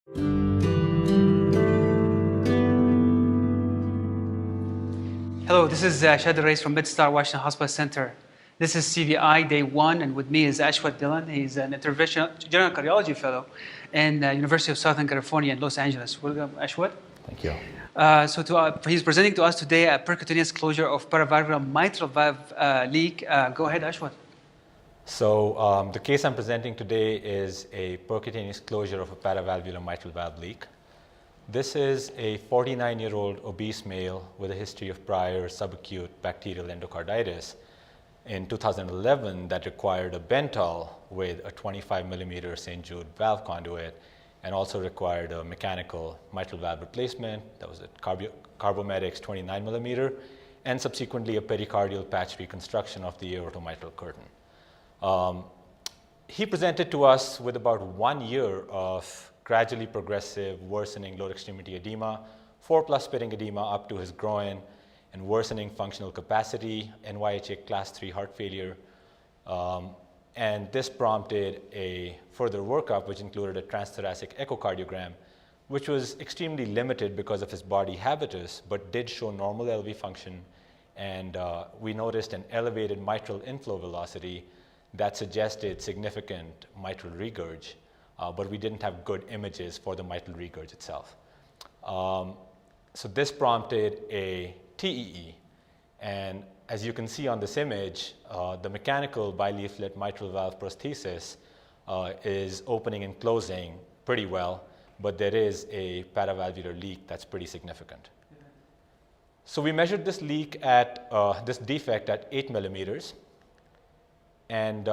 Hello, this is Ashwat from MidStar Washington Hospital Center. This is CVI Day 1, and with me is Ashwat Dhillon. He's an interventional general cardiology fellow in the University of Southern California in Los Angeles. Welcome, Ashwat. Thank you. He's presenting to us today a percutaneous closure of paravalvular mitral valve leak. Go ahead, Ashwat. So the case I'm presenting today is a percutaneous closure of a paravalvular mitral valve leak. This is a 49-year-old obese male with a history of prior subacute bacterial endocarditis in 2011 that required a Bentall with a 25 millimeter St. Jude valve conduit and also required a mechanical mitral valve replacement. That was a Carbomedics 29 millimeter and subsequently a pericardial patch reconstruction of the aortomitral curtain. He presented to us with about 1 year of gradually progressive worsening lower extremity edema, 4+ pitting edema up to his groin, and worsening functional capacity, NYHA class 3 heart failure. And this prompted a further workup, which included a transthoracic echocardiogram, which was extremely limited because of his body habitus, but did show normal LV function. And we noticed an elevated mitral inflow velocity that suggested significant mitral regurg. But we didn't have good images for the mitral regurg itself. So this prompted a TEE. And as you can see on this image, the mechanical bileaflet mitral valve prosthesis is opening and closing pretty well, but there is a paravalvular leak that's pretty significant. So we measured this leak at this defect at 8 millimeters. And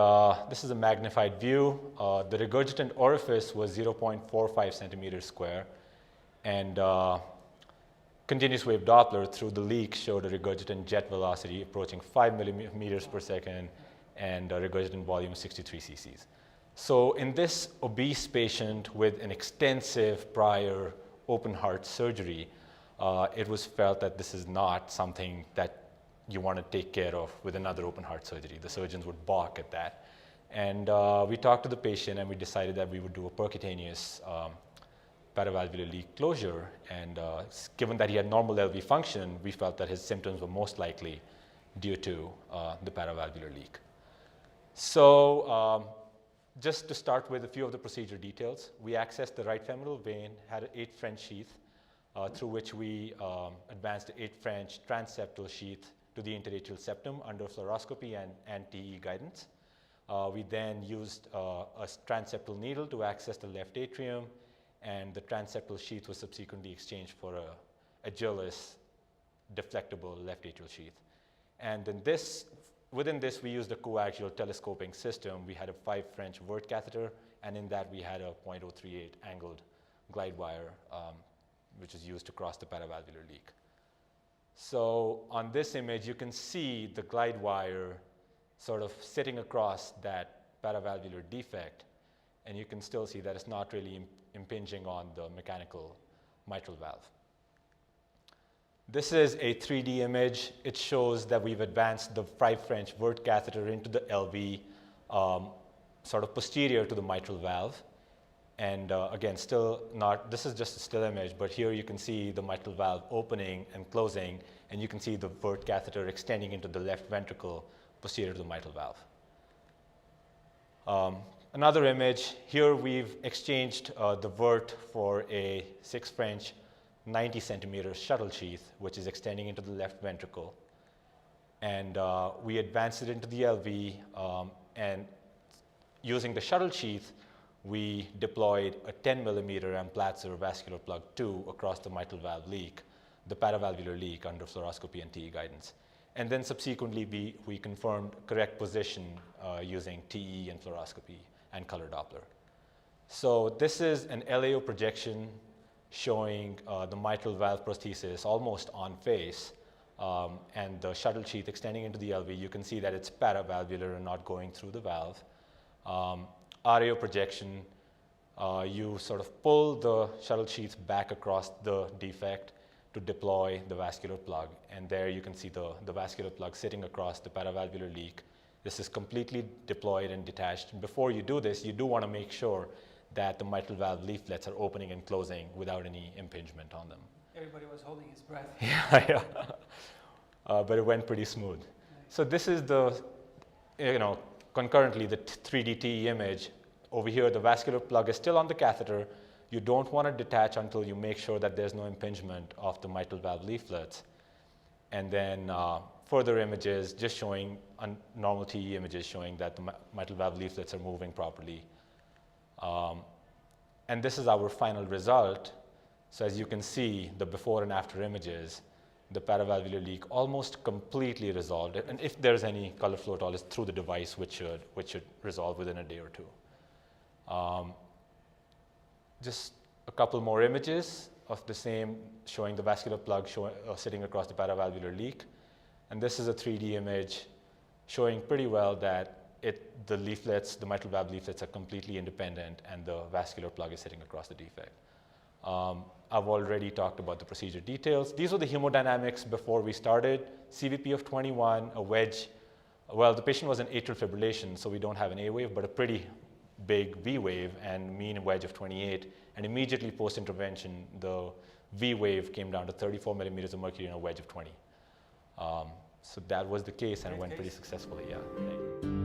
this is a magnified view. The regurgitant orifice was 0.45 centimeters square. And continuous wave Doppler through the leak showed a regurgitant jet velocity approaching 5 millimeters per second and a regurgitant volume 63 cc's. So in this obese patient with an extensive prior open heart surgery, it was felt that this is not something that you want to take care of with another open heart surgery. The surgeons would balk at that. And we talked to the patient and we decided that we would do a percutaneous paravalvular leak closure. And given that he had normal LV function, we felt that his symptoms were most likely due to the paravalvular leak. So just to start with a few of the procedure details, we accessed the right femoral vein, had an 8 French sheath through which we advanced the 8 French transseptal sheath to the interatrial septum under fluoroscopy and TE guidance. We then used a transseptal needle to access the left atrium, and the transseptal sheath was subsequently exchanged for a Gillis deflectable left atrial sheath. And then within this, we used a coaxial telescoping system. We had a 5 French vert catheter, and in that we had a .038 angled glide wire, which is used to cross the paravalvular leak. So on this image, you can see the glide wire sort of sitting across that paravalvular defect, and you can still see that it's not really impinging on the mechanical mitral valve. This is a 3D image. It shows that we've advanced the 5 French vert catheter into the LV, sort of posterior to the mitral valve. And again, still not, this is just a still image, but here you can see the mitral valve opening and closing, and you can see the vert catheter extending into the left ventricle posterior to the mitral valve. Another image, here we've exchanged the vert for a 6 French 90 centimeter shuttle sheath, which is extending into the left ventricle. And we advanced it into the LV, and using the shuttle sheath, we deployed a 10 millimeter Amplatzer vascular plug 2 across the mitral valve leak, the paravalvular leak under fluoroscopy and TE guidance. And then subsequently, we confirmed correct position using TE and fluoroscopy and color Doppler. So this is an LAO projection showing the mitral valve prosthesis almost on face, and the shuttle sheath extending into the LV. You can see that it's paravalvular and not going through the valve. RAO projection, you sort of pull the shuttle sheath back across the defect to deploy the vascular plug. And there you can see the vascular plug sitting across the paravalvular leak. This is completely deployed and detached. And before you do this, you do want to make sure that the mitral valve leaflets are opening and closing without any impingement on them. Everybody was holding his breath. Yeah. But it went pretty smooth. So this is the, concurrently the 3D TE image. Over here, the vascular plug is still on the catheter. You don't want to detach until you make sure that there's no impingement of the mitral valve leaflets. And then further images just showing normal TE images showing that the mitral valve leaflets are moving properly. And this is our final result. So as you can see, the before and after images, the paravalvular leak almost completely resolved. And if there's any color flow at all, it's through the device, which should resolve within a day or two. Just a couple more images of the same, showing the vascular plug sitting across the paravalvular leak. And this is a 3D image showing pretty well that the leaflets, the mitral valve leaflets, are completely independent, and the vascular plug is sitting across the defect. I've already talked about the procedure details. These were the hemodynamics before we started. CVP of 21, a wedge. Well, the patient was in atrial fibrillation, so we don't have an A wave, but a pretty big V wave and mean wedge of 28. And immediately post-intervention, the V wave came down to 34 millimeters of mercury and a wedge of 20. So that was the case, and it went pretty successfully, yeah.